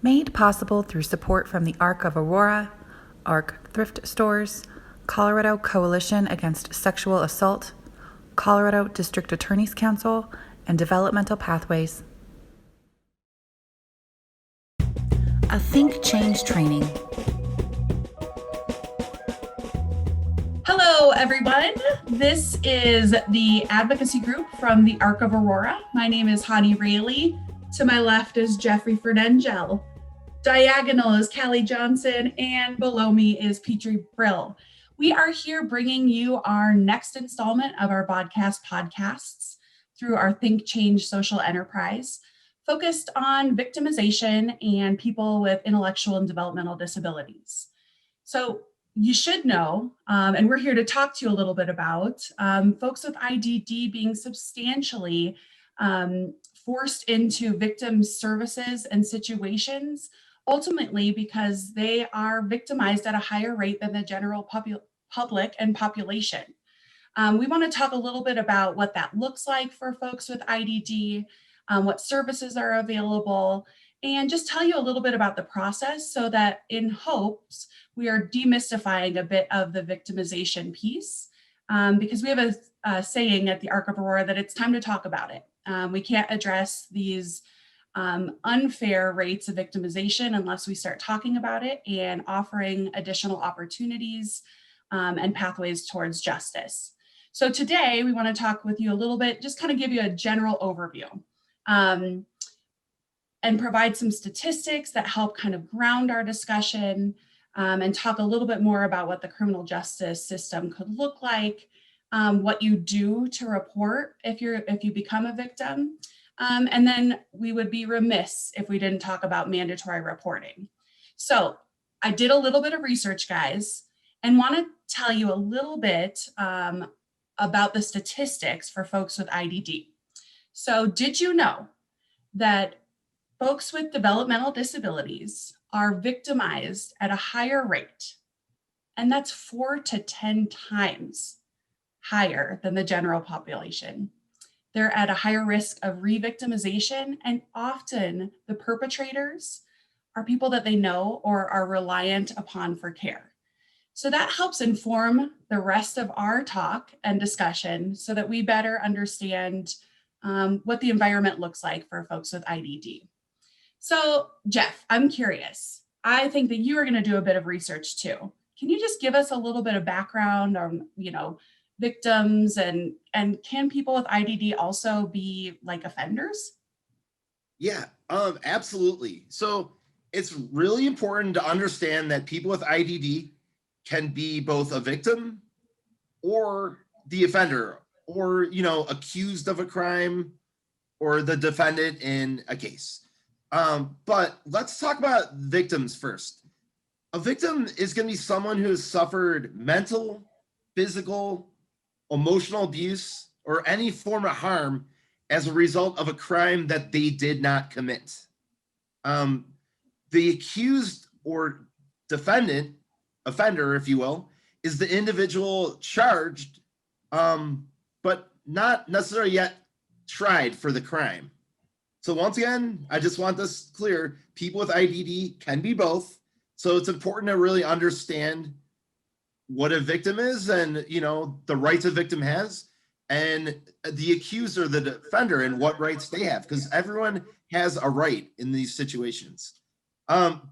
Made possible through support from the Arc of Aurora, Arc Thrift Stores, Colorado Coalition Against Sexual Assault, Colorado District Attorney's Council, and Developmental Pathways. A THINK+change training. Hello, everyone. This is the advocacy group from the Arc of Aurora. My name is Hani Rayleigh. To my left is Jeffrey Fernangel. Diagonal is Callie Johnson, and below me is Petrie Brill. We are here bringing you our next installment of our podcasts through our THINK+change social enterprise, focused on victimization and people with intellectual and developmental disabilities. So you should know, and we're here to talk to you a little bit about folks with IDD being substantially forced into victim services and situations, ultimately because they are victimized at a higher rate than the general public and population. We want to talk a little bit about what that looks like for folks with IDD, what services are available, and just tell you a little bit about the process so that in hopes we are demystifying a bit of the victimization piece, because we have a saying at the Arc of Aurora that it's time to talk about it. We can't address these unfair rates of victimization unless we start talking about it and offering additional opportunities and pathways towards justice. So today we want to talk with you a little bit, just kind of give you a general overview and provide some statistics that help kind of ground our discussion and talk a little bit more about what the criminal justice system could look like, what you do to report if you become a victim. And then we would be remiss if we didn't talk about mandatory reporting. So I did a little bit of research, guys, and want to tell you a little bit about the statistics for folks with IDD. So did you know that folks with developmental disabilities are victimized at a higher rate? And that's 4 to 10 times higher than the general population. They're at a higher risk of re-victimization, and often the perpetrators are people that they know or are reliant upon for care. So that helps inform the rest of our talk and discussion so that we better understand what the environment looks like for folks with IDD. So Jeff, I'm curious. I think that you are going to do a bit of research too. Can you just give us a little bit of background on, victims and can people with IDD also be like offenders? Yeah, absolutely. So it's really important to understand that people with IDD can be both a victim or the offender, or, accused of a crime or the defendant in a case. But let's talk about victims first. A victim is going to be someone who has suffered mental, physical, emotional abuse, or any form of harm as a result of a crime that they did not commit. The accused or defendant, offender, if you will, is the individual charged, but not necessarily yet tried for the crime. So once again, I just want this clear. People with IDD can be both. So it's important to really understand what a victim is and, the rights a victim has, and the accused or the defender and what rights they have, because everyone has a right in these situations.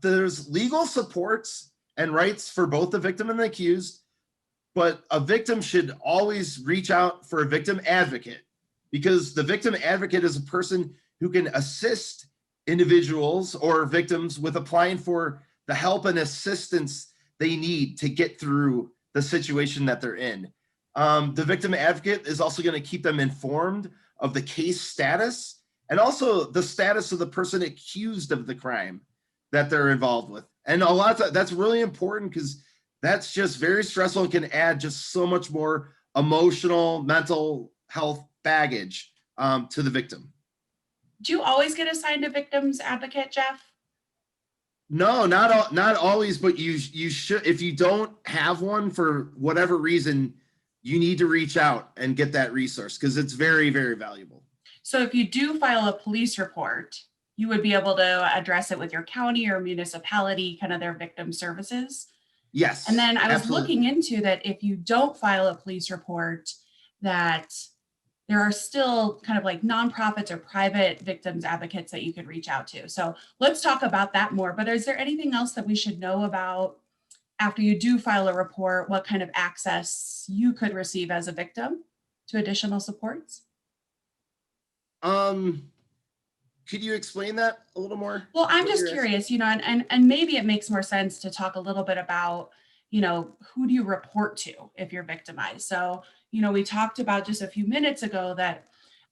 There's legal supports and rights for both the victim and the accused, but a victim should always reach out for a victim advocate, because the victim advocate is a person who can assist individuals or victims with applying for the help and assistance they need to get through the situation that they're in. The victim advocate is also going to keep them informed of the case status and also the status of the person accused of the crime that they're involved with. And a lot of that's really important, because that's just very stressful and can add just so much more emotional, mental health baggage to the victim. Do you always get assigned a victim's advocate, Jeff? No, not always, but you should. If you don't have one for whatever reason, you need to reach out and get that resource, because it's very, very valuable. So if you do file a police report, you would be able to address it with your county or municipality, kind of their victim services. Yes. And then I was absolutely. looking into that if you don't file a police report, that there are still kind of like nonprofits or private victims advocates that you could reach out to. So let's talk about that more. But is there anything else that we should know about after you do file a report, what kind of access you could receive as a victim to additional supports? Could you explain that a little more? Well, I'm What just you're asking? curious, and maybe it makes more sense to talk a little bit about, who do you report to if you're victimized? So, we talked about just a few minutes ago that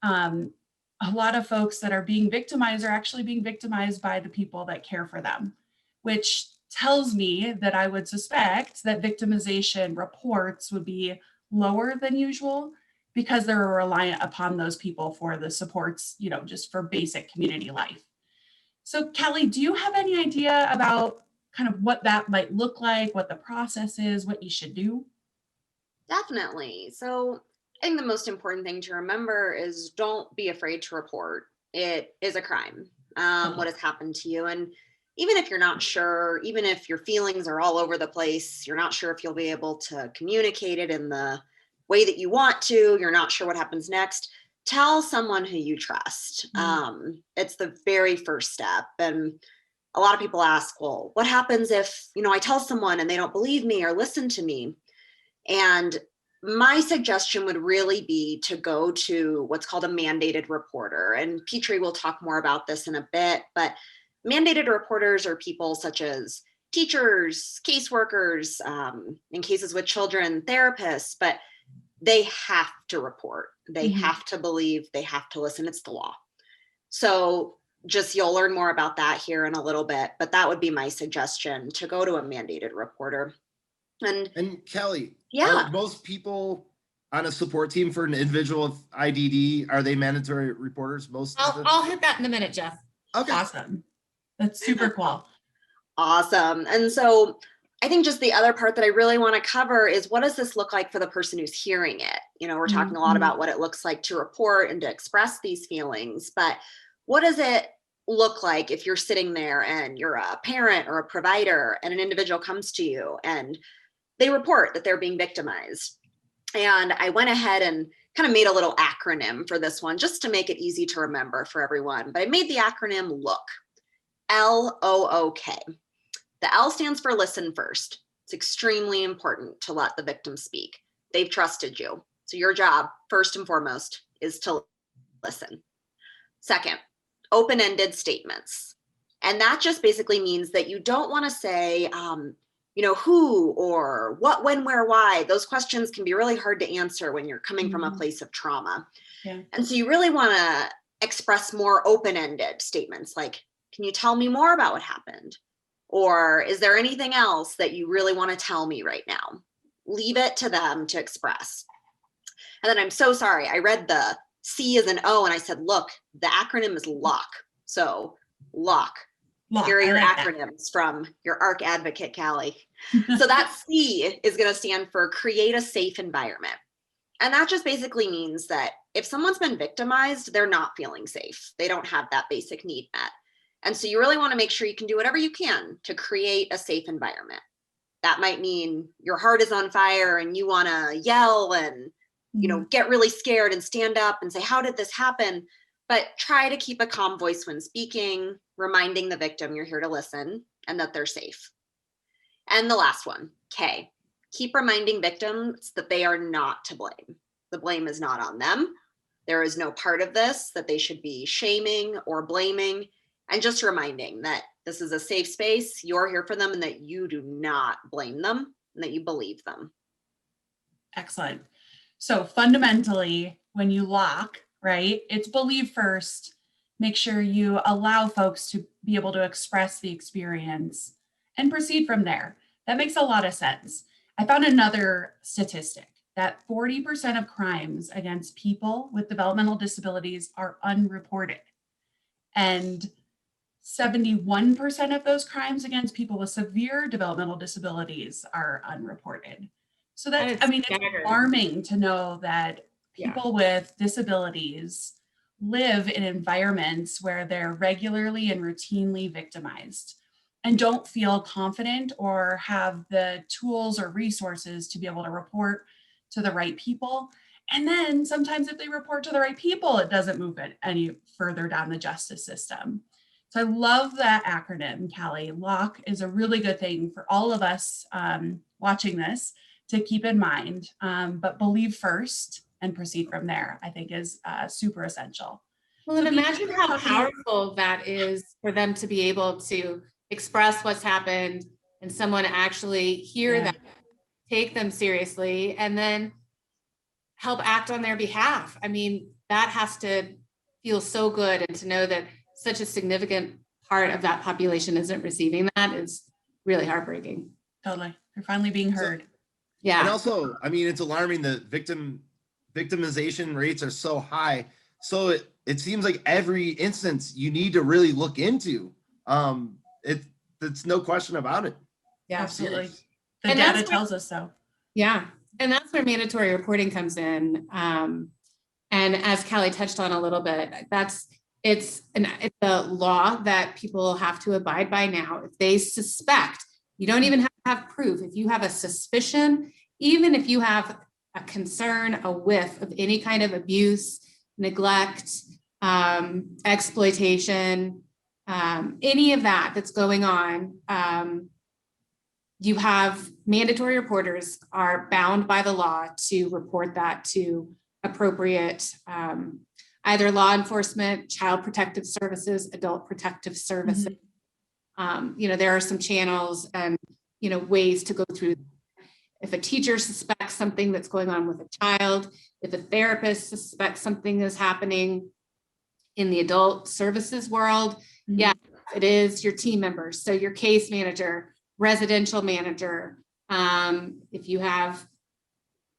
a lot of folks that are being victimized are actually being victimized by the people that care for them, which tells me that I would suspect that victimization reports would be lower than usual because they're reliant upon those people for the supports, just for basic community life. So Kelly, do you have any idea about kind of what that might look like, what the process is, what you should do? Definitely. So I think the most important thing to remember is don't be afraid to report. It is a crime, what has happened to you. And even if you're not sure, even if your feelings are all over the place, you're not sure if you'll be able to communicate it in the way that you want to, you're not sure what happens next, tell someone who you trust. It's the very first step. And a lot of people ask, well, what happens if, I tell someone and they don't believe me or listen to me? And my suggestion would really be to go to what's called a mandated reporter. And Petrie will talk more about this in a bit, but mandated reporters are people such as teachers, caseworkers, in cases with children, therapists, but they have to report. They have to believe, they have to listen. It's the law. So just you'll learn more about that here in a little bit, but that would be my suggestion, to go to a mandated reporter. And Kelly, yeah, are most people on a support team for an individual with IDD, are they mandatory reporters? I'll hit that in a minute, Jeff. Okay. Awesome. That's super cool. Awesome. And so I think just the other part that I really want to cover is, what does this look like for the person who's hearing it? We're talking a lot about what it looks like to report and to express these feelings, but what does it look like if you're sitting there and you're a parent or a provider and an individual comes to you and they report that they're being victimized? And I went ahead and kind of made a little acronym for this one just to make it easy to remember for everyone. But I made the acronym LOOK, LOOK. The L stands for listen first. It's extremely important to let the victim speak. They've trusted you. So your job, first and foremost, is to listen. Second, open-ended statements. And that just basically means that you don't want to say, who or what, when, where, why. Those questions can be really hard to answer when you're coming from a place of trauma. Yeah. And so you really want to express more open-ended statements like, can you tell me more about what happened? Or is there anything else that you really want to tell me right now? Leave it to them to express. And then, I'm so sorry, I read the C as an O and I said, look, the acronym is LOCK. So LOCK. Here are your acronyms from your ARC advocate, Callie. So that C is going to stand for create a safe environment. And that just basically means that if someone's been victimized, they're not feeling safe. They don't have that basic need met. And so you really want to make sure you can do whatever you can to create a safe environment. That might mean your heart is on fire and you want to yell and, get really scared and stand up and say, how did this happen? But try to keep a calm voice when speaking, reminding the victim you're here to listen and that they're safe. And the last one, K, keep reminding victims that they are not to blame. The blame is not on them. There is no part of this that they should be shaming or blaming. And just reminding that this is a safe space, you're here for them, and that you do not blame them and that you believe them. Excellent. So fundamentally, when you lock, right, it's believe first, make sure you allow folks to be able to express the experience and proceed from there. That makes a lot of sense. I found another statistic that 40% of crimes against people with developmental disabilities are unreported. And 71% of those crimes against people with severe developmental disabilities are unreported. So that's, it's alarming to know that people with disabilities live in environments where they're regularly and routinely victimized and don't feel confident or have the tools or resources to be able to report to the right people. And then sometimes if they report to the right people, it doesn't move it any further down the justice system. So I love that acronym, Callie. LOCK is a really good thing for all of us watching this to keep in mind, but believe first and proceed from there, I think is super essential. Well, and imagine how powerful that is for them to be able to express what's happened and someone actually hear them, take them seriously, and then help act on their behalf. I mean, that has to feel so good, and to know that such a significant part of that population isn't receiving that is really heartbreaking. Totally. They're finally being heard. Yeah. And also, I mean, it's alarming that victimization rates are so high. So it seems like every instance you need to really look into. It's no question about it. Yeah, absolutely. The and data tells us so. Yeah. And that's where mandatory reporting comes in. And as Callie touched on a little bit, it's a law that people have to abide by now. If they suspect, you don't even have to have proof. If you have a suspicion, even if you have a concern, a whiff of any kind of abuse, neglect, exploitation, any of that's going on, you have mandatory reporters are bound by the law to report that to appropriate either law enforcement, child protective services, adult protective services. There are some channels and ways to go through. If a teacher suspects something that's going on with a child, if a therapist suspects something is happening in the adult services world, yeah, it is your team members. So your case manager, residential manager, if you have,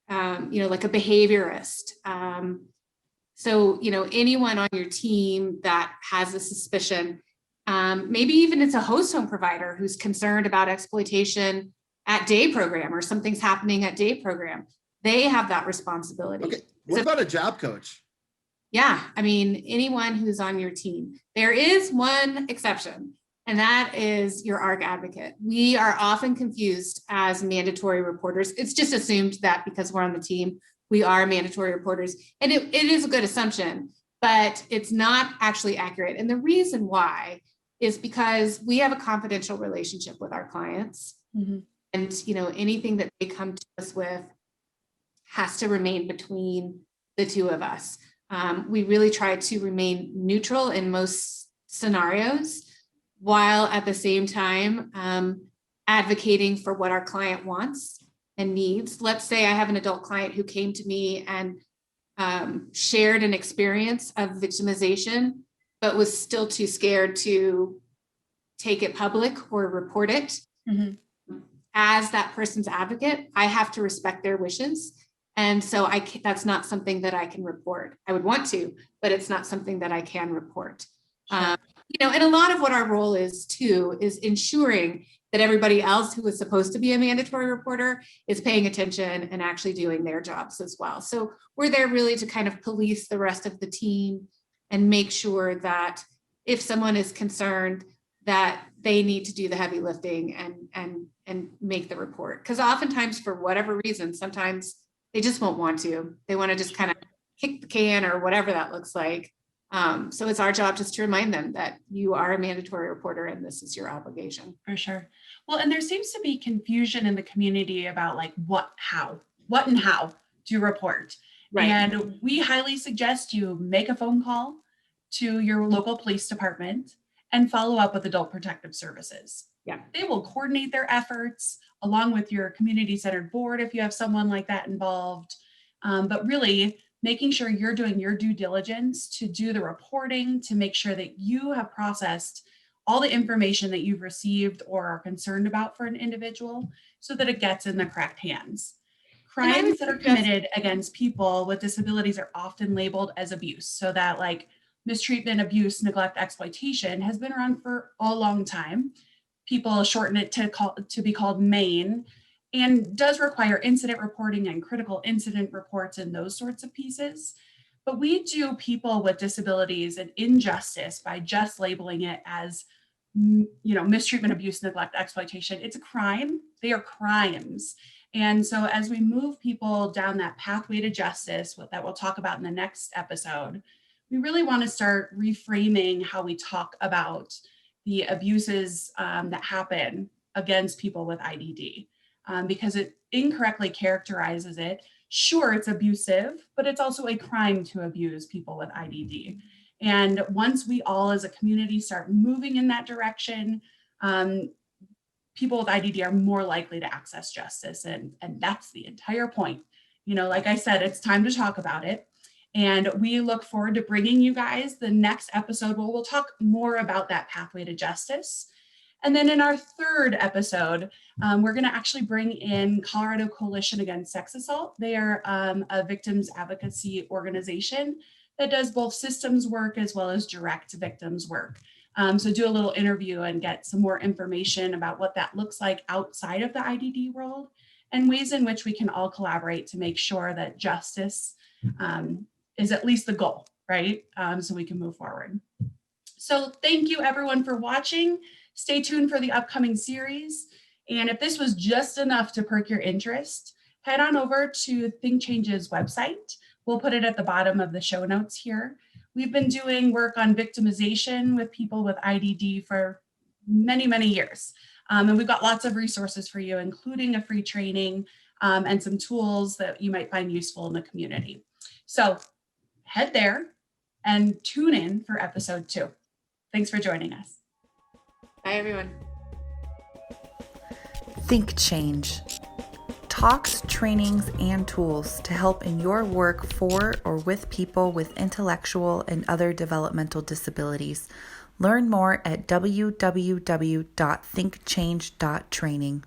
like a behaviorist. So, anyone on your team that has a suspicion, maybe even it's a host home provider who's concerned about exploitation at day program or something's happening at day program. They have that responsibility. Okay. What about a job coach? Yeah. I mean, anyone who's on your team. There is one exception, and that is your ARC advocate. We are often confused as mandatory reporters. It's just assumed that because we're on the team, we are mandatory reporters. And it is a good assumption, but it's not actually accurate. And the reason why is because we have a confidential relationship with our clients. And, anything that they come to us with has to remain between the two of us. We really try to remain neutral in most scenarios, while at the same time advocating for what our client wants and needs. Let's say I have an adult client who came to me and shared an experience of victimization, but was still too scared to take it public or report it. As that person's advocate, I have to respect their wishes. And so that's not something that I can report. I would want to, but it's not something that I can report. Sure. And a lot of what our role is too, is ensuring that everybody else who is supposed to be a mandatory reporter is paying attention and actually doing their jobs as well. So we're there really to kind of police the rest of the team and make sure that if someone is concerned, that they need to do the heavy lifting and make the report. Because oftentimes, for whatever reason, sometimes they just won't want to. They want to just kind of kick the can or whatever that looks like. So it's our job just to remind them that you are a mandatory reporter and this is your obligation. For sure. Well, and there seems to be confusion in the community about like what and how to report. Right. And we highly suggest you make a phone call to your local police department and follow up with adult protective services. Yeah. They will coordinate their efforts along with your community-centered board if you have someone like that involved. But really making sure you're doing your due diligence to do the reporting, to make sure that you have processed all the information that you've received or are concerned about for an individual so that it gets in the correct hands. Crimes that are committed against people with disabilities are often labeled as abuse. So that like mistreatment, abuse, neglect, exploitation has been around for a long time. People shorten it to be called MAIN, and does require incident reporting and critical incident reports and those sorts of pieces. But we do people with disabilities and injustice by just labeling it as, mistreatment, abuse, neglect, exploitation. It's a crime. They are crimes. And so as we move people down that pathway to justice, that we'll talk about in the next episode, we really want to start reframing how we talk about the abuses that happen against people with IDD, because it incorrectly characterizes it. Sure, it's abusive, but it's also a crime to abuse people with IDD. And once we all as a community start moving in that direction, people with IDD are more likely to access justice. And that's the entire point. Like I said, it's time to talk about it. And we look forward to bringing you guys the next episode where we'll talk more about that pathway to justice. And then in our third episode, we're going to actually bring in Colorado Coalition Against Sex Assault. They are a victims advocacy organization that does both systems work as well as direct victims work. So do a little interview and get some more information about what that looks like outside of the IDD world and ways in which we can all collaborate to make sure that justice is at least the goal, right? So we can move forward. So thank you everyone for watching. Stay tuned for the upcoming series. And if this was just enough to perk your interest, head on over to THINK+change's website. We'll put it at the bottom of the show notes here. We've been doing work on victimization with people with IDD for many, many years. And we've got lots of resources for you, including a free training and some tools that you might find useful in the community. So head there and tune in for episode 2. Thanks for joining us. Bye, everyone. THINK+change. Talks, trainings, and tools to help in your work for or with people with intellectual and other developmental disabilities. Learn more at www.thinkchange.training.